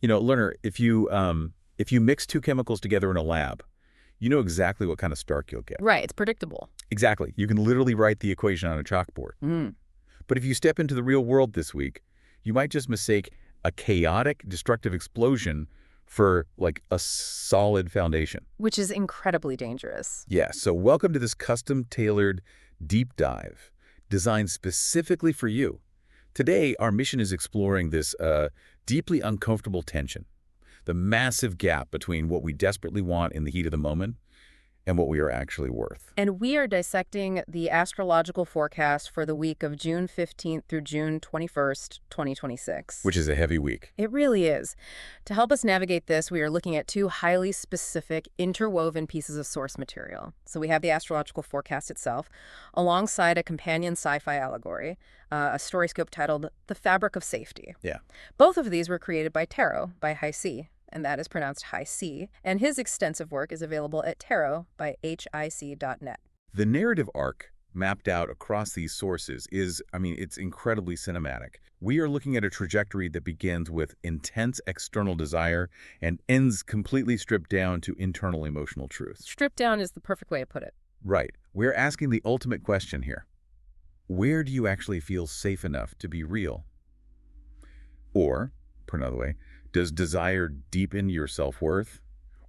Learner, if you mix two chemicals together in a lab, you know exactly what kind of spark you'll get. Right, it's predictable. Exactly. You can literally write the equation on a chalkboard. Mm. But if you step into the real world this week, you might just mistake a chaotic, destructive explosion for, like, a solid foundation. Which is incredibly dangerous. Yeah, so welcome to this custom-tailored deep dive designed specifically for you. Today, our mission is exploring this deeply uncomfortable tension, the massive gap between what we desperately want in the heat of the moment and what we are actually worth. And we are dissecting the astrological forecast for the week of June 15th through June 21st, 2026. Which is a heavy week. It really is. To help us navigate this, we are looking at two highly specific, interwoven pieces of source material. So we have the astrological forecast itself, alongside a companion sci-fi allegory, a StoryScope titled The Fabric of Safety. Yeah. Both of these were created by Tarot, by High C, and that is pronounced High C, and his extensive work is available at tarot by hic.net. The narrative arc mapped out across these sources is, it's incredibly cinematic. We are looking at a trajectory that begins with intense external desire and ends completely stripped down to internal emotional truth. Stripped down is the perfect way to put it. Right. We're asking the ultimate question here. Where do you actually feel safe enough to be real? Or, put another way, does desire deepen your self-worth,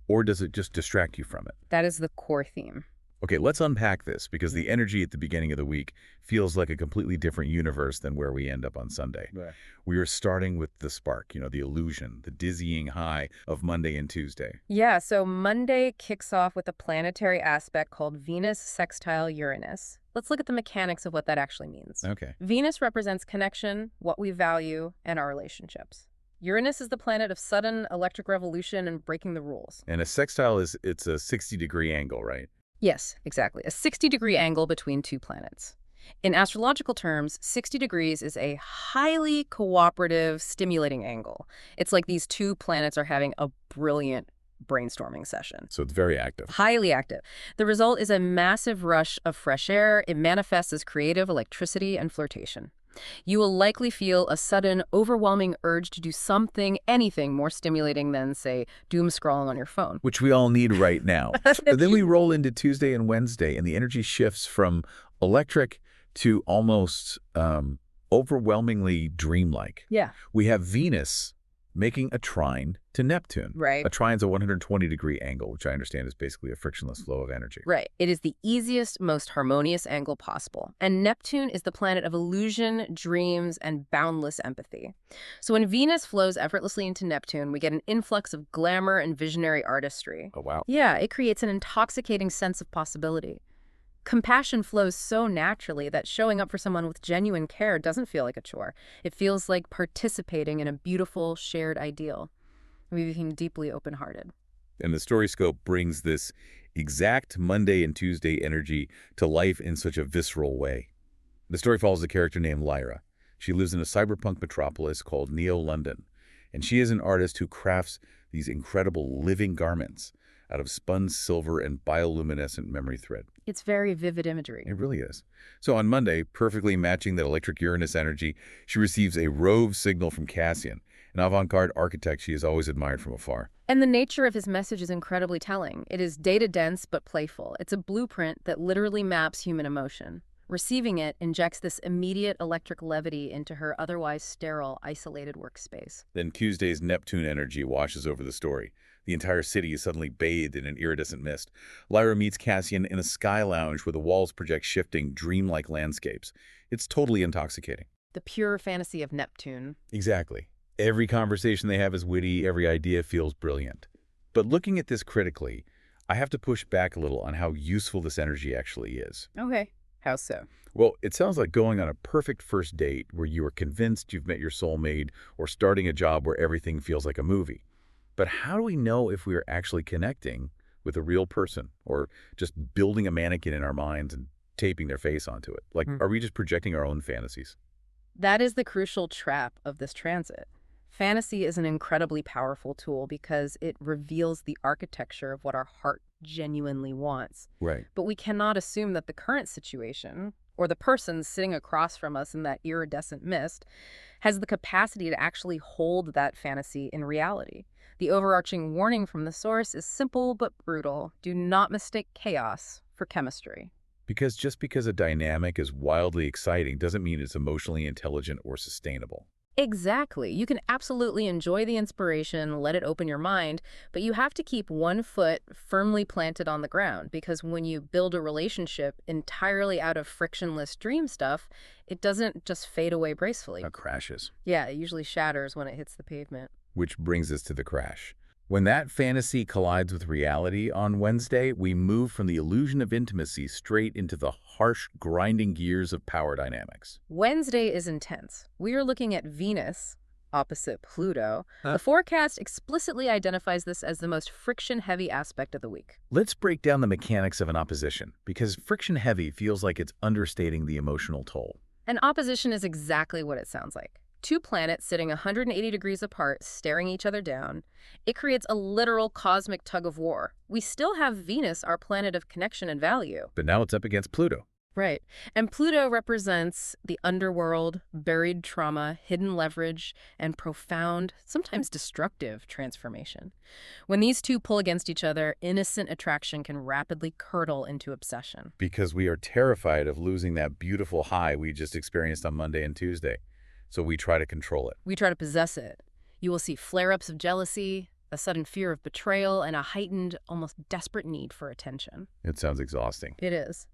or does it just distract you from it? That is the core theme. Okay, let's unpack this, because the energy at the beginning of the week feels like a completely different universe than where we end up on Sunday. Right. We are starting with the spark, the illusion, the dizzying high of Monday and Tuesday. Yeah, so Monday kicks off with a planetary aspect called Venus sextile Uranus. Let's look at the mechanics of what that actually means. Okay. Venus represents connection, what we value, and our relationships. Uranus is the planet of sudden electric revolution and breaking the rules. And a sextile it's a 60-degree angle, right? Yes, exactly. A 60-degree angle between two planets. In astrological terms, 60 degrees is a highly cooperative, stimulating angle. It's like these two planets are having a brilliant brainstorming session. So it's very active. Highly active. The result is a massive rush of fresh air. It manifests as creative electricity and flirtation. You will likely feel a sudden, overwhelming urge to do something, anything more stimulating than, say, doom scrolling on your phone. Which we all need right now. But then we roll into Tuesday and Wednesday, and the energy shifts from electric to almost overwhelmingly dreamlike. Yeah. We have Venus making a trine to Neptune. Right. A trine's a 120-degree angle, which I understand is basically a frictionless flow of energy. Right. It is the easiest, most harmonious angle possible. And Neptune is the planet of illusion, dreams, and boundless empathy. So when Venus flows effortlessly into Neptune, we get an influx of glamour and visionary artistry. Oh, wow. Yeah, it creates an intoxicating sense of possibility. Compassion flows so naturally that showing up for someone with genuine care doesn't feel like a chore. It feels like participating in a beautiful, shared ideal. We became deeply open-hearted. And the StoryScope brings this exact Monday and Tuesday energy to life in such a visceral way. The story follows a character named Lyra. She lives in a cyberpunk metropolis called Neo-London, and she is an artist who crafts these incredible living garments out of spun silver and bioluminescent memory thread. It's very vivid imagery. It really is. So on Monday, perfectly matching that electric Uranus energy, she receives a Rove signal from Cassian, an avant-garde architect she has always admired from afar. And the nature of his message is incredibly telling. It is data-dense but playful. It's a blueprint that literally maps human emotion. Receiving it injects this immediate electric levity into her otherwise sterile, isolated workspace. Then Tuesday's Neptune energy washes over the story. The entire city is suddenly bathed in an iridescent mist. Lyra meets Cassian in a sky lounge where the walls project shifting, dreamlike landscapes. It's totally intoxicating. The pure fantasy of Neptune. Exactly. Every conversation they have is witty, every idea feels brilliant. But looking at this critically, I have to push back a little on how useful this energy actually is. Okay. How so? Well, it sounds like going on a perfect first date where you are convinced you've met your soulmate, or starting a job where everything feels like a movie. But how do we know if we are actually connecting with a real person, or just building a mannequin in our minds and taping their face onto it? Like, are we just projecting our own fantasies? That is the crucial trap of this transit. Fantasy is an incredibly powerful tool because it reveals the architecture of what our heart genuinely wants. Right. But we cannot assume that the current situation, or the person sitting across from us in that iridescent mist, has the capacity to actually hold that fantasy in reality. The overarching warning from the source is simple but brutal. Do not mistake chaos for chemistry. Because just because a dynamic is wildly exciting doesn't mean it's emotionally intelligent or sustainable. Exactly. You can absolutely enjoy the inspiration, let it open your mind, but you have to keep one foot firmly planted on the ground because when you build a relationship entirely out of frictionless dream stuff, it doesn't just fade away gracefully. It crashes. Yeah, it usually shatters when it hits the pavement. Which brings us to the crash. When that fantasy collides with reality on Wednesday, we move from the illusion of intimacy straight into the harsh, grinding gears of power dynamics. Wednesday is intense. We are looking at Venus, opposite Pluto. Huh? The forecast explicitly identifies this as the most friction-heavy aspect of the week. Let's break down the mechanics of an opposition, because friction-heavy feels like it's understating the emotional toll. An opposition is exactly what it sounds like. Two planets sitting 180 degrees apart, staring each other down. It creates a literal cosmic tug of war. We still have Venus, our planet of connection and value. But now it's up against Pluto. Right. And Pluto represents the underworld, buried trauma, hidden leverage, and profound, sometimes destructive transformation. When these two pull against each other, innocent attraction can rapidly curdle into obsession. Because we are terrified of losing that beautiful high we just experienced on Monday and Tuesday. So we try to control it. We try to possess it. You will see flare-ups of jealousy, a sudden fear of betrayal, and a heightened, almost desperate need for attention. It sounds exhausting. It is.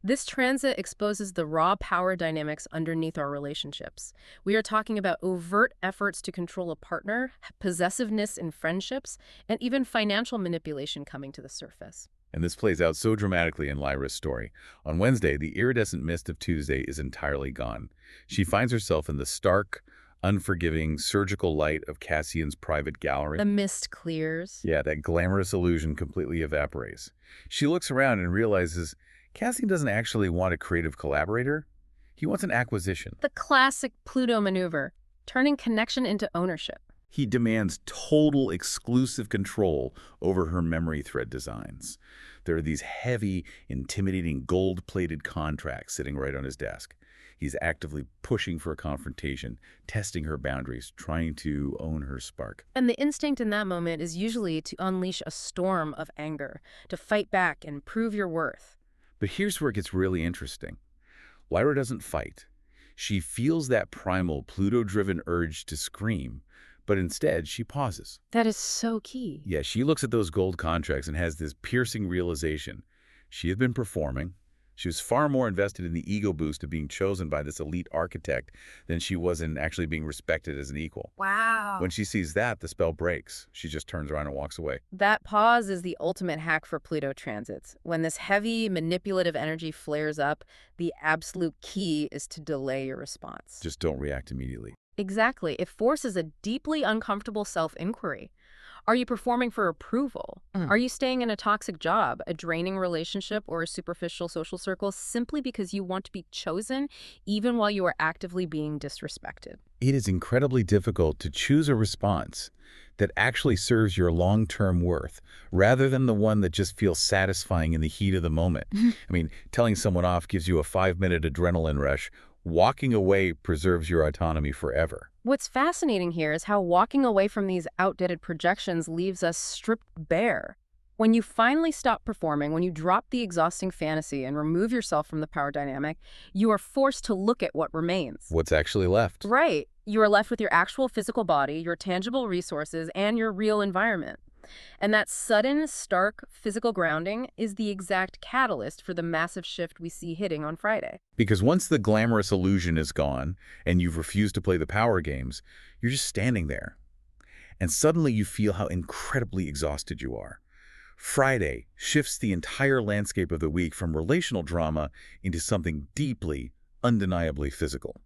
This transit exposes the raw power dynamics underneath our relationships. We are talking about overt efforts to control a partner, possessiveness in friendships, and even financial manipulation coming to the surface. And this plays out so dramatically in Lyra's story. On Wednesday, the iridescent mist of Tuesday is entirely gone. She finds herself in the stark, unforgiving, surgical light of Cassian's private gallery. The mist clears. Yeah, that glamorous illusion completely evaporates. She looks around and realizes Cassian doesn't actually want a creative collaborator. He wants an acquisition. The classic Pluto maneuver, turning connection into ownership. He demands total exclusive control over her memory thread designs. There are these heavy, intimidating gold-plated contracts sitting right on his desk. He's actively pushing for a confrontation, testing her boundaries, trying to own her spark. And the instinct in that moment is usually to unleash a storm of anger, to fight back and prove your worth. But here's where it gets really interesting. Lyra doesn't fight. She feels that primal, Pluto-driven urge to scream, but instead she pauses. That is so key. Yeah, she looks at those gold contracts and has this piercing realization. She had been performing. She was far more invested in the ego boost of being chosen by this elite architect than she was in actually being respected as an equal. Wow. When she sees that, the spell breaks. She just turns around and walks away. That pause is the ultimate hack for Pluto transits. When this heavy, manipulative energy flares up, the absolute key is to delay your response. Just don't react immediately. Exactly. It forces a deeply uncomfortable self-inquiry. Are you performing for approval? Are you staying in a toxic job, a draining relationship, or a superficial social circle simply because you want to be chosen, even while you are actively being disrespected? It is incredibly difficult to choose a response that actually serves your long-term worth, rather than the one that just feels satisfying in the heat of the moment. I mean, telling someone off gives you a 5-minute adrenaline rush. Walking away preserves your autonomy forever. What's fascinating here is how walking away from these outdated projections leaves us stripped bare. When you finally stop performing, when you drop the exhausting fantasy and remove yourself from the power dynamic, you are forced to look at what remains. What's actually left? Right. You are left with your actual physical body, your tangible resources, and your real environment. And that sudden, stark physical grounding is the exact catalyst for the massive shift we see hitting on Friday. Because once the glamorous illusion is gone and you've refused to play the power games, you're just standing there. And suddenly you feel how incredibly exhausted you are. Friday shifts the entire landscape of the week from relational drama into something deeply, undeniably physical.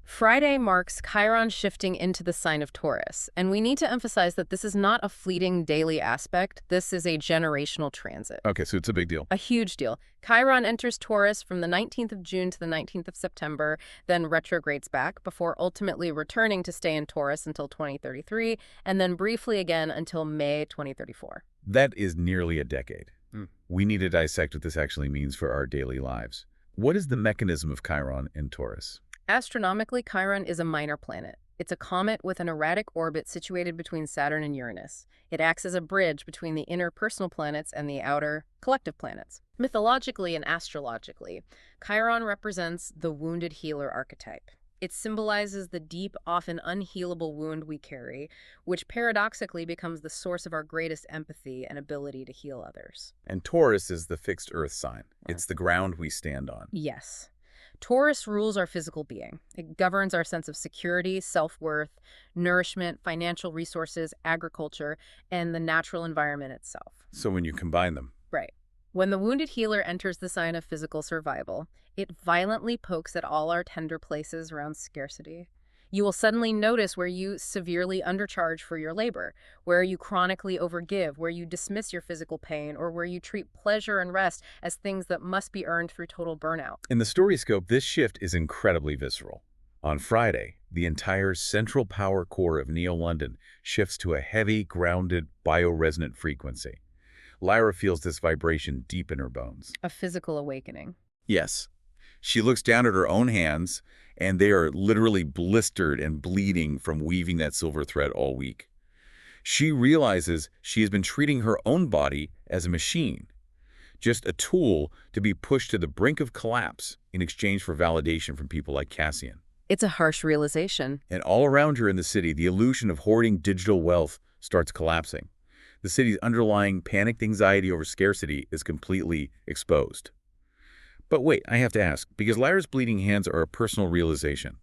Friday marks Chiron shifting into the sign of Taurus, and we need to emphasize that this is not a fleeting daily aspect. This is a generational transit. Okay, so it's a big deal. A huge deal. Chiron enters Taurus from the 19th of June to the 19th of September, then retrogrades back before ultimately returning to stay in Taurus until 2033, and then briefly again until May 2034. That is nearly a decade. We need to dissect what this actually means for our daily lives. What is the mechanism of Chiron in Taurus? Astronomically, Chiron is a minor planet. It's a comet with an erratic orbit situated between Saturn and Uranus. It acts as a bridge between the inner personal planets and the outer collective planets. Mythologically and astrologically, Chiron represents the wounded healer archetype. It symbolizes the deep, often unhealable wound we carry, which paradoxically becomes the source of our greatest empathy and ability to heal others. And Taurus is the fixed earth sign. It's the ground we stand on. Yes. Taurus rules our physical being. It governs our sense of security, self-worth, nourishment, financial resources, agriculture, and the natural environment itself. So when you combine them, Right. When the wounded healer enters the sign of physical survival, it violently pokes at all our tender places around scarcity. You will suddenly notice where you severely undercharge for your labor, where you chronically overgive, where you dismiss your physical pain, or where you treat pleasure and rest as things that must be earned through total burnout. in the StoryScope, this shift is incredibly visceral. On Friday, the entire central power core of Neo-London shifts to a heavy, grounded, bioresonant frequency. Lyra feels this vibration deep in her bones. A physical awakening. Yes. She looks down at her own hands, and they are literally blistered and bleeding from weaving that silver thread all week. She realizes she has been treating her own body as a machine, just a tool to be pushed to the brink of collapse in exchange for validation from people like Cassian. It's a harsh realization. And all around her in the city, the illusion of hoarding digital wealth starts collapsing. The city's underlying panicked anxiety over scarcity is completely exposed. But wait, I have to ask, because Lyra's bleeding hands are a personal realization,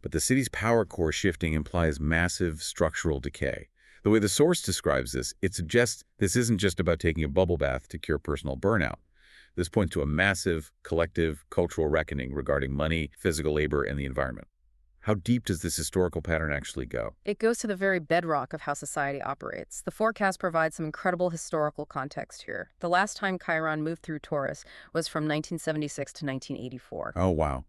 but the city's power core shifting implies massive structural decay. The way the source describes this, it suggests this isn't just about taking a bubble bath to cure personal burnout. This points to a massive, collective, cultural reckoning regarding money, physical labor, and the environment. How deep does this historical pattern actually go? It goes to the very bedrock of how society operates. The forecast provides some incredible historical context here. The last time Chiron moved through Taurus was from 1976 to 1984. Oh, wow.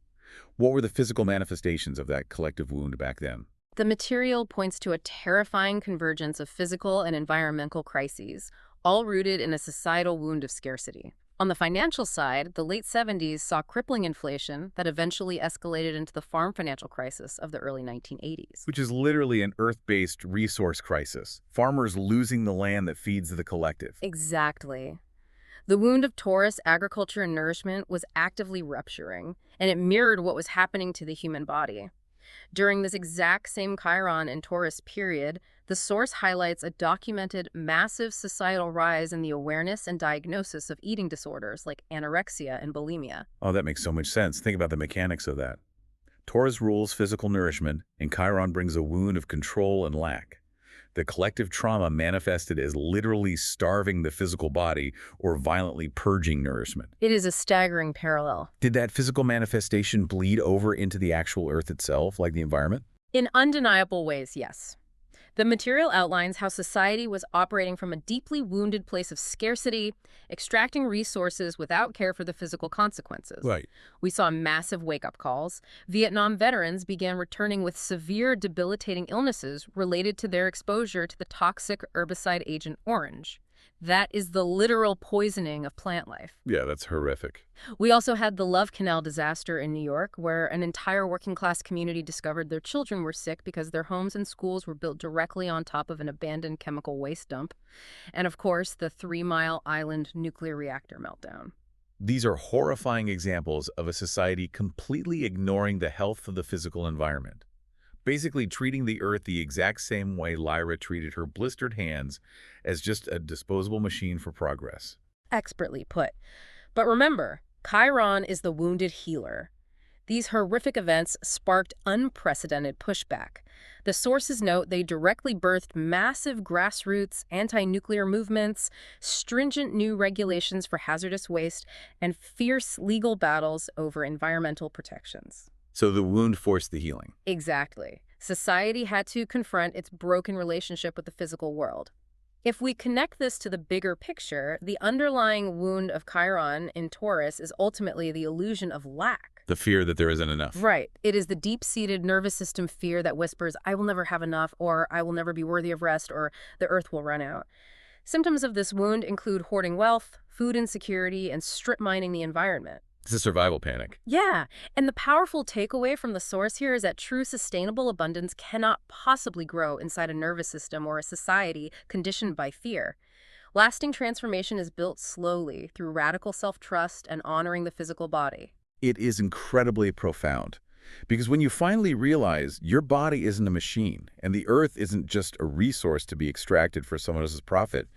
What were the physical manifestations of that collective wound back then? The material points to a terrifying convergence of physical and environmental crises, all rooted in a societal wound of scarcity. On the financial side, the late 70s saw crippling inflation that eventually escalated into the farm financial crisis of the early 1980s. Which is literally an Earth-based resource crisis. Farmers losing the land that feeds the collective. Exactly. The wound of Taurus, agriculture and nourishment, was actively rupturing, and it mirrored what was happening to the human body. During this exact same Chiron and Taurus period, the source highlights a documented massive societal rise in the awareness and diagnosis of eating disorders like anorexia and bulimia. Oh, that makes so much sense. Think about the mechanics of that. Taurus rules physical nourishment, and Chiron brings a wound of control and lack. The collective trauma manifested as literally starving the physical body or violently purging nourishment. It is a staggering parallel. Did that physical manifestation bleed over into the actual Earth itself, like the environment? In undeniable ways, yes. The material outlines how society was operating from a deeply wounded place of scarcity, extracting resources without care for the physical consequences. Right. We saw massive wake-up calls. Vietnam veterans began returning with severe, debilitating illnesses related to their exposure to the toxic herbicide Agent Orange. That is the literal poisoning of plant life. Yeah, that's horrific. We also had the Love Canal disaster in New York, where an entire working-class community discovered their children were sick because their homes and schools were built directly on top of an abandoned chemical waste dump. And of course, the 3 Mile Island nuclear reactor meltdown. These are horrifying examples of a society completely ignoring the health of the physical environment. Basically treating the Earth the exact same way Lyra treated her blistered hands, as just a disposable machine for progress. Expertly put. But remember, Chiron is the wounded healer. These horrific events sparked unprecedented pushback. The sources note they directly birthed massive grassroots anti-nuclear movements, stringent new regulations for hazardous waste, and fierce legal battles over environmental protections. So the wound forced the healing. Exactly. Society had to confront its broken relationship with the physical world. If we connect this to the bigger picture, the underlying wound of Chiron in Taurus is ultimately the illusion of lack. The fear that there isn't enough. Right. It is the deep-seated nervous system fear that whispers, I will never have enough, or I will never be worthy of rest, or the earth will run out. Symptoms of this wound include hoarding wealth, food insecurity, and strip mining the environment. It's a survival panic. Yeah, and the powerful takeaway from the source here is that true sustainable abundance cannot possibly grow inside a nervous system or a society conditioned by fear. Lasting transformation is built slowly through radical self-trust and honoring the physical body. It is incredibly profound. Because when you finally realize your body isn't a machine and the earth isn't just a resource to be extracted for someone else's profit,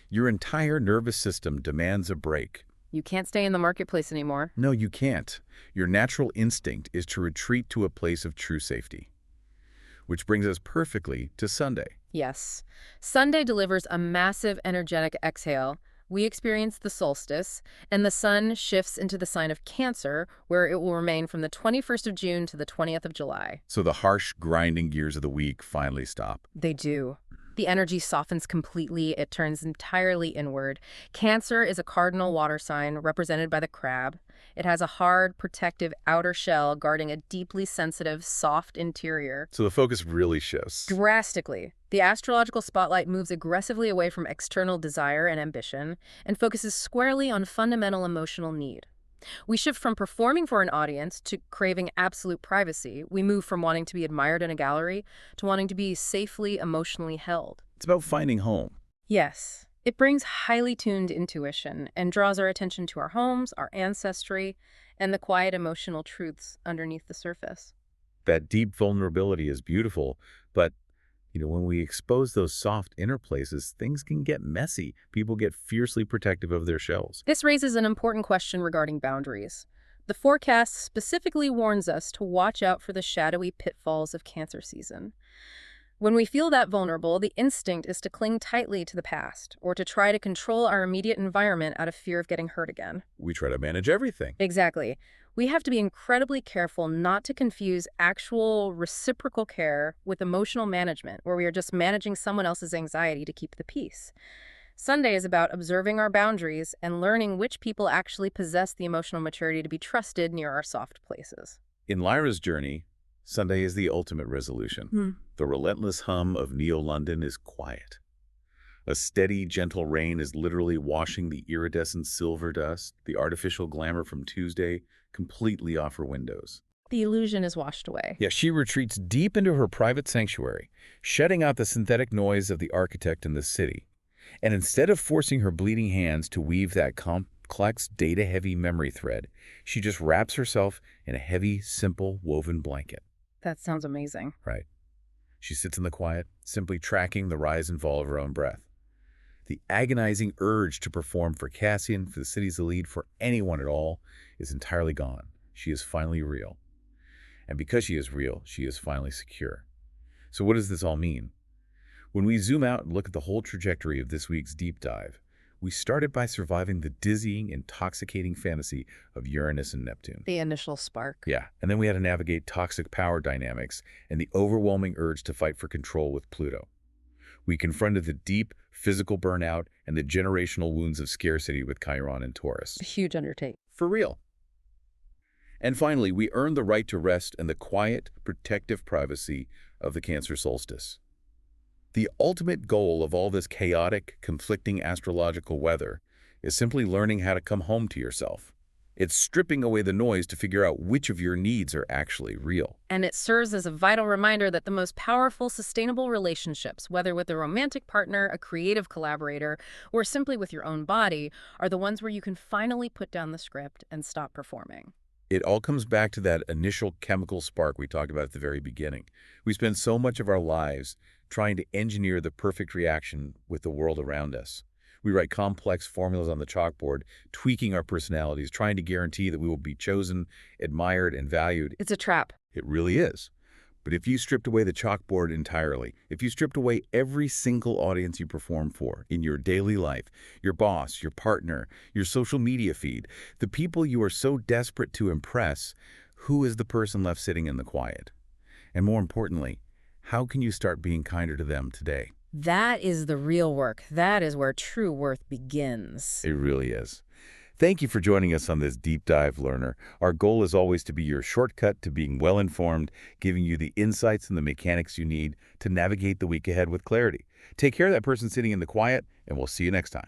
your entire nervous system demands a break. You can't stay in the marketplace anymore. No, you can't. Your natural instinct is to retreat to a place of true safety. Which brings us perfectly to Sunday. Yes. Sunday delivers a massive energetic exhale. We experience the solstice, and the sun shifts into the sign of Cancer, where it will remain from the 21st of June to the 20th of July. So the harsh, grinding gears of the week finally stop. They do. The energy softens completely. It turns entirely inward. Cancer is a cardinal water sign represented by the crab. It has a hard, protective outer shell guarding a deeply sensitive, soft interior. So the focus really shifts. Drastically. The astrological spotlight moves aggressively away from external desire and ambition and focuses squarely on fundamental emotional need. We shift from performing for an audience to craving absolute privacy. We move from wanting to be admired in a gallery to wanting to be safely emotionally held. It's about finding home. Yes, it brings highly tuned intuition and draws our attention to our homes, our ancestry, and the quiet emotional truths underneath the surface. That deep vulnerability is beautiful, but when we expose those soft inner places, things can get messy. People get fiercely protective of their shells. This raises an important question regarding boundaries. The forecast specifically warns us to watch out for the shadowy pitfalls of Cancer season. When we feel that vulnerable, the instinct is to cling tightly to the past or to try to control our immediate environment out of fear of getting hurt again. We try to manage everything. Exactly. We have to be incredibly careful not to confuse actual reciprocal care with emotional management, where we are just managing someone else's anxiety to keep the peace. Sunday is about observing our boundaries and learning which people actually possess the emotional maturity to be trusted near our soft places. In Lyra's journey, Sunday is the ultimate resolution. The relentless hum of Neo-London is quiet. A steady, gentle rain is literally washing the iridescent silver dust, the artificial glamour from Tuesday, completely off her windows. The illusion is washed away. Yeah, she retreats deep into her private sanctuary, shutting out the synthetic noise of the architect in the city. And instead of forcing her bleeding hands to weave that complex, data-heavy memory thread, she just wraps herself in a heavy, simple, woven blanket. That sounds amazing. Right. She sits in the quiet, simply tracking the rise and fall of her own breath. The agonizing urge to perform for Cassian, for the city's elite, for anyone at all, is entirely gone. She is finally real. And because she is real, she is finally secure. So what does this all mean? When we zoom out and look at the whole trajectory of this week's deep dive, we started by surviving the dizzying, intoxicating fantasy of Uranus and Neptune. The initial spark. Yeah, and then we had to navigate toxic power dynamics and the overwhelming urge to fight for control with Pluto. We confronted the deep physical burnout and the generational wounds of scarcity with Chiron and Taurus. A huge undertaking. For real. And finally, we earned the right to rest in the quiet, protective privacy of the Cancer solstice. The ultimate goal of all this chaotic, conflicting astrological weather is simply learning how to come home to yourself. It's stripping away the noise to figure out which of your needs are actually real. And it serves as a vital reminder that the most powerful, sustainable relationships, whether with a romantic partner, a creative collaborator, or simply with your own body, are the ones where you can finally put down the script and stop performing. It all comes back to that initial chemical spark we talked about at the very beginning. We spend so much of our lives trying to engineer the perfect reaction with the world around us. We write complex formulas on the chalkboard, tweaking our personalities, trying to guarantee that we will be chosen, admired, and valued. It's a trap. It really is. But if you stripped away the chalkboard entirely, if you stripped away every single audience you perform for in your daily life, your boss, your partner, your social media feed, the people you are so desperate to impress, who is the person left sitting in the quiet? And more importantly, how can you start being kinder to them today? That is the real work. That is where true worth begins. It really is. Thank you for joining us on this deep dive, learner. Our goal is always to be your shortcut to being well-informed, giving you the insights and the mechanics you need to navigate the week ahead with clarity. Take care of that person sitting in the quiet, and we'll see you next time.